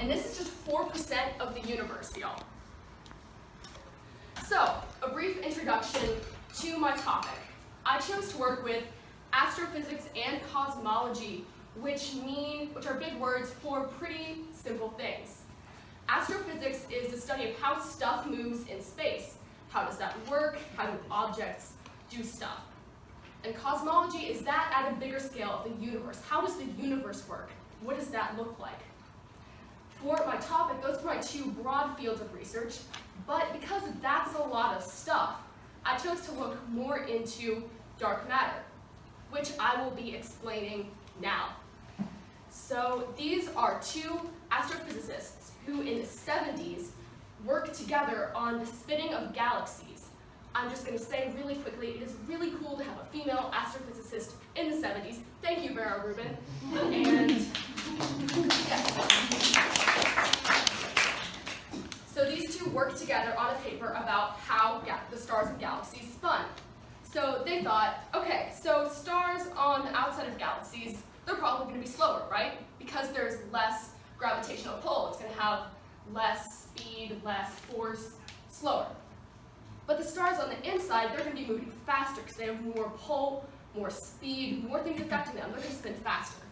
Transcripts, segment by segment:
And this is just 4% of the universe, y'all. So, a brief introduction to my topic. I chose to work with astrophysics and cosmology, which are big words for pretty simple things. Astrophysics is the study of how stuff moves in space. How does that work? How do objects do stuff? And cosmology is that at a bigger scale of the universe. How does the universe work? What does that look like? For my topic, those are my two broad fields of research, but because that's a lot of stuff, I chose to look more into dark matter, which I will be explaining now. So these are two astrophysicists who in the 70s worked together on the spinning of galaxies. I'm just going to say really quickly, it is really cool to have a female astrophysicist in the 70s. Thank you, Vera Rubin. And yes. So these two worked together on a paper about how the stars and galaxies spun. So they thought, okay, so stars on the outside of galaxies, they're probably going to be slower, right? Because there's less gravitational pull. It's going to have less speed, less force, slower. But the stars on the inside, they're going to be moving faster because they have more pull, more speed, more things affecting them. They're going to spin faster.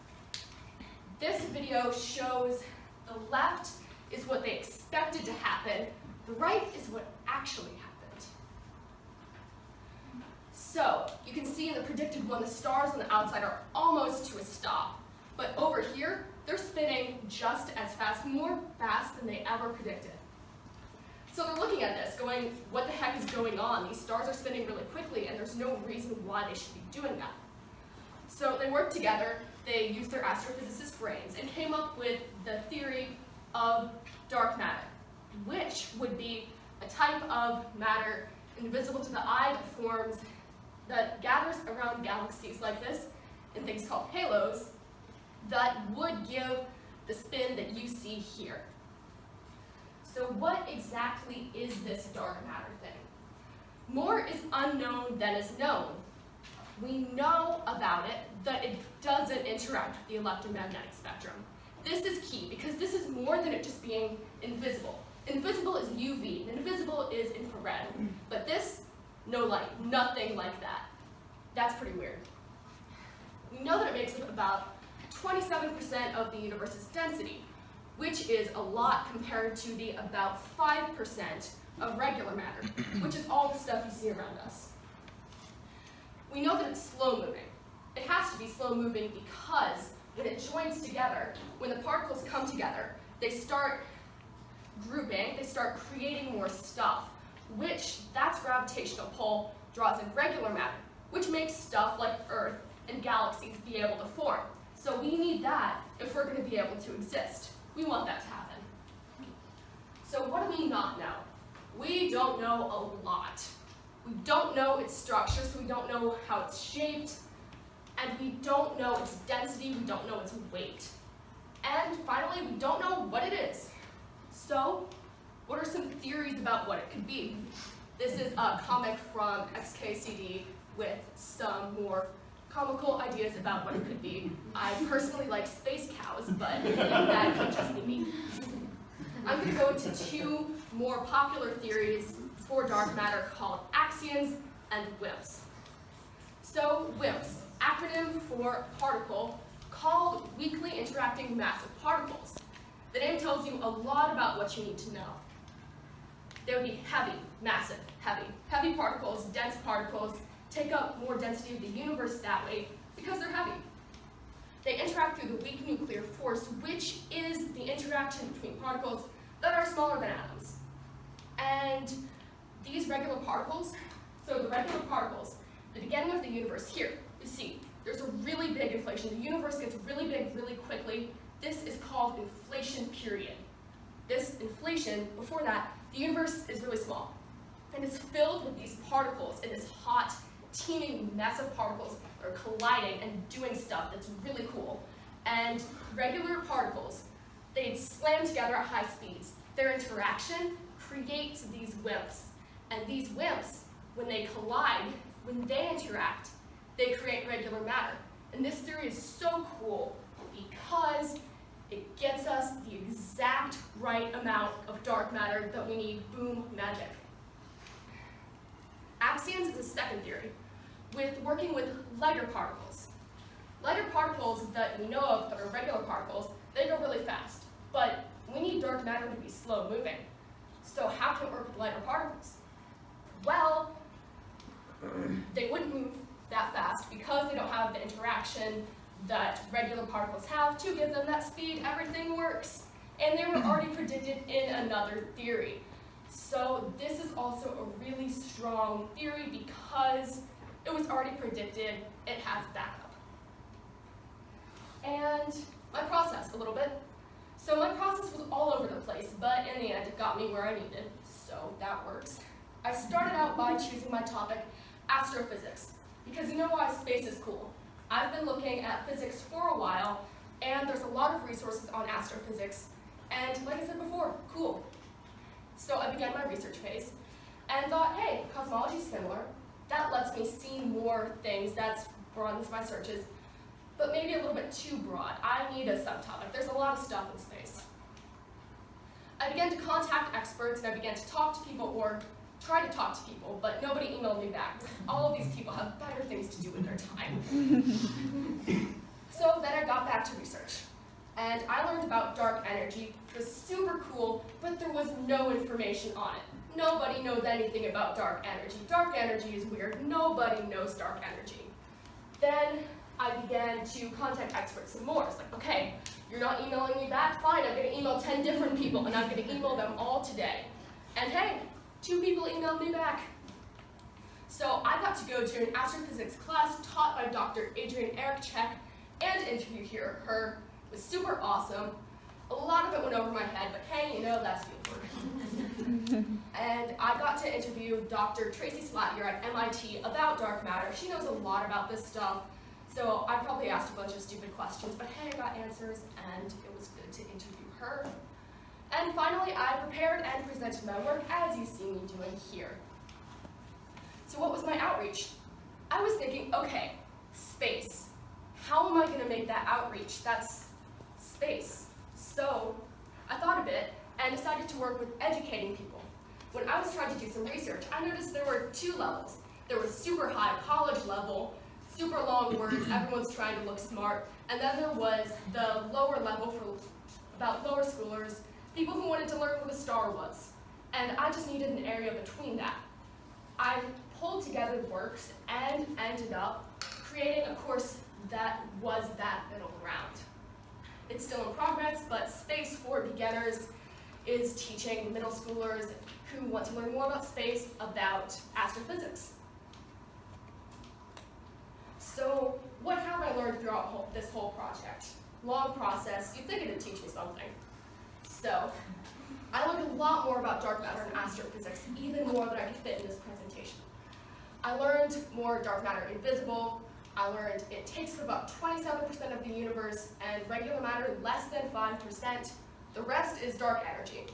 This video shows the left is what they expected to happen. The right is what actually happened. So you can see in the predicted one, the stars on the outside are almost to a stop. But over here, they're spinning just as fast, more fast than they ever predicted. So they're looking at this, going, what the heck is going on? These stars are spinning really quickly, and there's no reason why they should be doing that. So they worked together, they used their astrophysicist brains, and came up with the theory of dark matter, which would be a type of matter invisible to the eye that gathers around galaxies like this in things called halos that would give the spin that you see here. So what exactly is this dark matter thing? More is unknown than is known. We know about it, that it doesn't interact with the electromagnetic spectrum. This is key because this is more than it just being invisible. Invisible is UV, and invisible is infrared. But this, no light, nothing like that. That's pretty weird. We know that it makes up about 27% of the universe's density, which is a lot compared to the about 5% of regular matter, which is all the stuff you see around us. We know that it's slow moving. It has to be slow moving because when it joins together, when the particles come together, they start grouping, they start creating more stuff, which that's gravitational pull draws in regular matter, which makes stuff like Earth and galaxies be able to form. So we need that if we're going to be able to exist. We want that to happen. So what do we not know? We don't know a lot. We don't know its structure, so we don't know how it's shaped, and we don't know its density, we don't know its weight. And finally, we don't know what it is. So, what are some theories about what it could be? This is a comic from XKCD with some more comical ideas about what it could be. I personally like space cows, but that could just be me. I'm going to go into two more popular theories for dark matter called axions and WIMPs. So WIMPs, acronym for particle, called weakly interacting massive particles. The name tells you a lot about what you need to know. They would be heavy, massive, heavy. Heavy particles, dense particles, take up more density of the universe that way because they're heavy. They interact through the weak nuclear force, which is the interaction between particles that are smaller than atoms. And these regular particles, so the regular particles, the beginning of the universe here, you see, there's a really big inflation. The universe gets really big really quickly. This is called inflation period. This inflation, before that, the universe is really small. And it's filled with these particles in this hot, teeming mess of particles that are colliding and doing stuff that's really cool. And regular particles, they slam together at high speeds. Their interaction creates these WIMPs. And these WIMPs, when they collide, when they interact, they create regular matter. And this theory is so cool because it gets us the exact matter that we need boom magic. Axions is a second theory, working with lighter particles. Lighter particles that we know of that are regular particles, they go really fast, but we need dark matter to be slow moving. So how can it work with lighter particles? Well, they wouldn't move that fast because they don't have the interaction that regular particles have to give them that speed. Everything works. And they were already predicted in another theory. So this is also a really strong theory because it was already predicted, it has backup. And my process a little bit. So my process was all over the place, but in the end it got me where I needed, so that works. I started out by choosing my topic, astrophysics, because you know why space is cool. I've been looking at physics for a while, and there's a lot of resources on astrophysics, and like I said before, cool. So I began my research phase, and thought, hey, cosmology is similar. That lets me see more things, that broadens my searches, but maybe a little bit too broad. I need a subtopic. There's a lot of stuff in space. I began to contact experts, and I began to talk to people, or try to talk to people, but nobody emailed me back. All of these people have better things to do with their time. So then I got back to research, and I learned about dark energy. It was super cool, but there was no information on it. Nobody knows anything about dark energy. Dark energy is weird. Nobody knows dark energy. Then I began to contact experts some more. It's like, okay, you're not emailing me back? Fine, I'm going to email 10 different people, and I'm going to email them all today. And hey, 2 people emailed me back. So I got to go to an astrophysics class taught by Dr. Adrian Erichek and interview her. It was super awesome. A lot of it went over my head, but hey, you know, that's field work. And I got to interview Dr. Tracy Slattery at MIT about dark matter. She knows a lot about this stuff, so I probably asked a bunch of stupid questions, but hey, I got answers, and it was good to interview her. And finally, I prepared and presented my work as you see me doing here. So what was my outreach? I was thinking, okay, space. How am I going to make that outreach? That's space. So I thought a bit and decided to work with educating people. When I was trying to do some research, I noticed there were 2 levels. There was super high college level, super long words, everyone's trying to look smart, and then there was the lower level for about lower schoolers, people who wanted to learn what a star was. And I just needed an area between that. I pulled together works and ended up creating a course that was that middle ground. It's still in progress, but Space for Beginners is teaching middle schoolers who want to learn more about space about astrophysics. So what have I learned throughout this whole project? Long process, you'd think it'd teach me something. So I learned a lot more about dark matter and astrophysics, even more than I could fit in this presentation. I learned more dark matter invisible. I learned it takes about 27% of the universe and regular matter less than 5%. The rest is dark energy.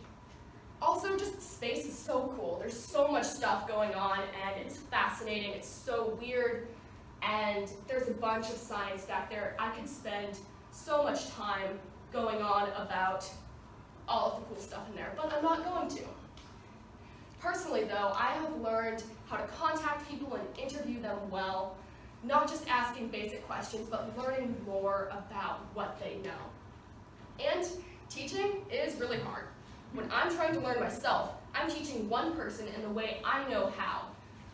Also, just space is so cool. There's so much stuff going on, and it's fascinating. It's so weird, and there's a bunch of science back there. I could spend so much time going on about all of the cool stuff in there, but I'm not going to. Personally, though, I have learned how to contact people and interview them well, not just asking basic questions, but learning more about what they know. And teaching is really hard. When I'm trying to learn myself, I'm teaching one person in the way I know how.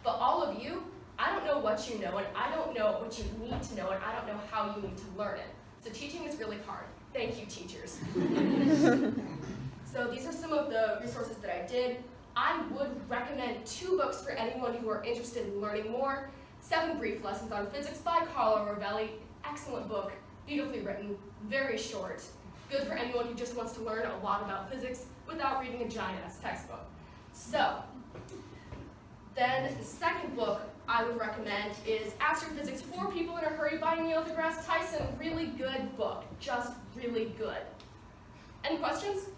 But all of you, I don't know what you know, and I don't know what you need to know, and I don't know how you need to learn it. So teaching is really hard. Thank you, teachers. So these are some of the resources that I did. I would recommend 2 books for anyone who are interested in learning more. 7 Brief Lessons on Physics by Carlo Rovelli. Excellent book, beautifully written, very short. Good for anyone who just wants to learn a lot about physics without reading a giant-ass textbook. So, then the second book I would recommend is Astrophysics for People in a Hurry by Neil deGrasse Tyson. Really good book, just really good. Any questions?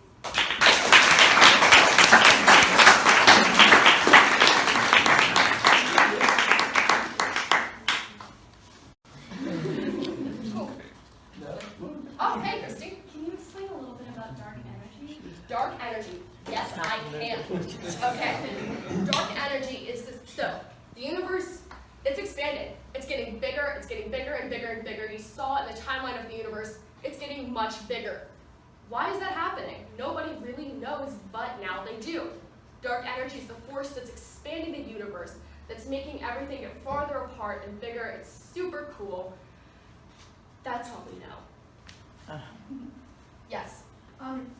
Oh, hey, Christy. Can you explain a little bit about dark energy? Dark energy. Yes, I can. Okay. Dark energy is this. So the universe, it's expanding. It's getting bigger. It's getting bigger and bigger and bigger. You saw in the timeline of the universe, it's getting much bigger. Why is that happening? Nobody really knows, but now they do. Dark energy is the force that's expanding the universe, that's making everything get farther apart and bigger. It's super cool. That's all we know. Yes?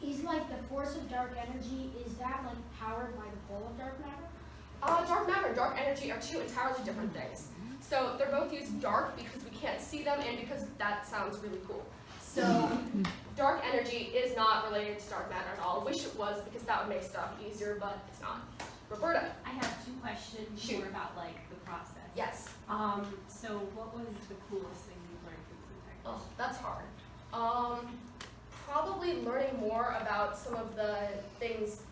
Is like the force of dark energy, is that like powered by the pull of dark matter? Dark matter and dark energy are two entirely different things. So they're both used dark because we can't see them and because that sounds really cool. So dark energy is not related to dark matter at all. I wish it was because that would make stuff easier, but it's not. Roberta? I have 2 questions Shoot. more about like the process. Yes. So what was the coolest thing you learned from Syntax? Oh, that's hard. Probably learning more about some of the things,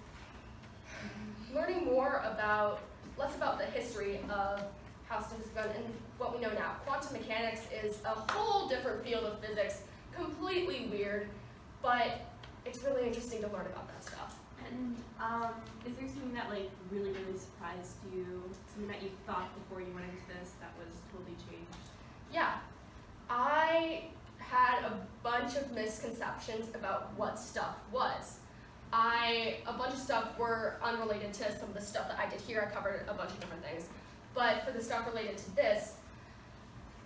less about the history of how stuff is done and what we know now. Quantum mechanics is a whole different field of physics, completely weird, but it's really interesting to learn about that stuff. And is there something that like really surprised you? Something that you thought before you went into this that was totally changed? Yeah, I had a bunch of misconceptions about what stuff was. A bunch of stuff were unrelated to some of the stuff that I did here. I covered a bunch of different things. But for the stuff related to this,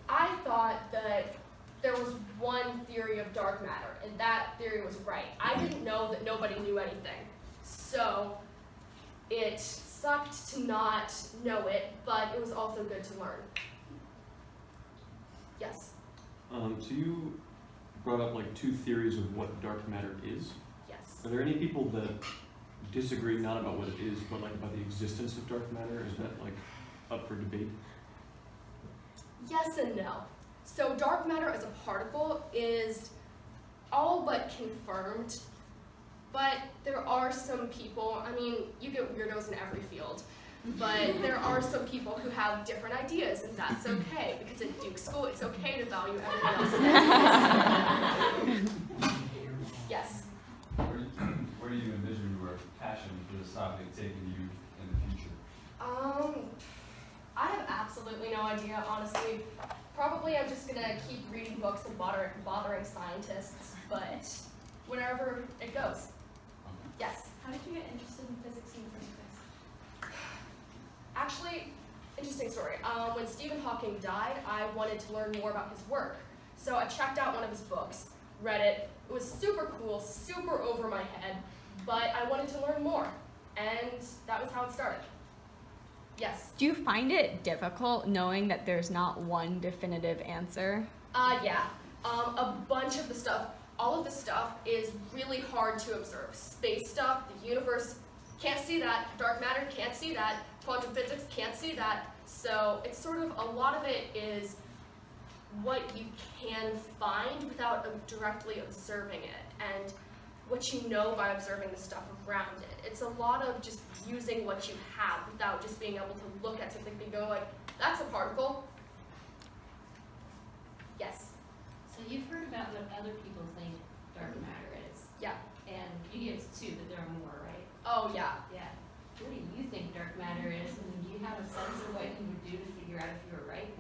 I thought that there was one theory of dark matter, and that theory was right. I didn't know that nobody knew anything. So it sucked to not know it, but it was also good to learn. Yes? So you brought up like 2 theories of what dark matter is. Yes. Are there any people that disagree not about what it is, but like about the existence of dark matter? Is that like up for debate? Yes and no. So dark matter as a particle is all but confirmed, but there are some people, I mean, you get weirdos in every field, but there are some people who have different ideas, and that's okay, because at Duke School, it's okay to value everyone else's ideas. Yes? Where do you envision your passion for this topic taking you in the future? I have absolutely no idea, honestly. Probably I'm just gonna keep reading books and bothering scientists, but wherever it goes. Yes? How did you get interested in physics in the first place? Actually, interesting story. When Stephen Hawking died, I wanted to learn more about his work. So I checked out one of his books, read it. It was super cool, super over my head, but I wanted to learn more. And that was how it started. Yes? Do you find it difficult knowing that there's not one definitive answer? Yeah. A bunch of the stuff, all of the stuff is really hard to observe. Space stuff, the universe, can't see that. Dark matter, can't see that. Quantum physics, can't see that. So it's sort of, a lot of it is what you can find without directly observing it, and what you know by observing the stuff around it. It's a lot of just using what you have without just being able to look at something and go like, that's a particle. Yes? So you've heard about what other people think dark matter is, Yeah. and you give us 2, but there are more, right? Oh, yeah. Yeah. What do you think dark matter is, and do you have a sense of what you would do to figure out if you were right?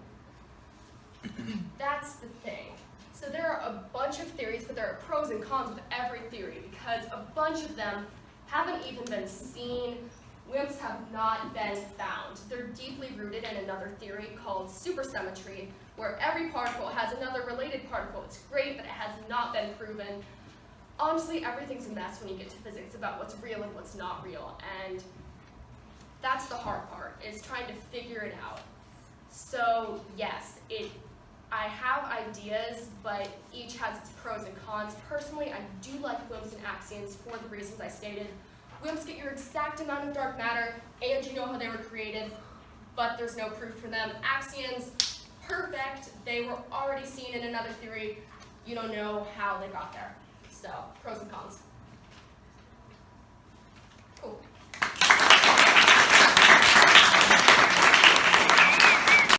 That's the thing. So there are a bunch of theories, but there are pros and cons with every theory because a bunch of them haven't even been seen. WIMPs have not been found. They're deeply rooted in another theory called supersymmetry, where every particle has another related particle. It's great, but it has not been proven. Honestly, everything's a mess when you get to physics about what's real and what's not real, and that's the hard part, is trying to figure it out. So yes, I have ideas, but each has its pros and cons. Personally, I do like WIMPs and axions for the reasons I stated. WIMPs get your exact amount of dark matter, and you know how they were created, but there's no proof for them. Axions, perfect. They were already seen in another theory. You don't know how they got there. So, pros and cons.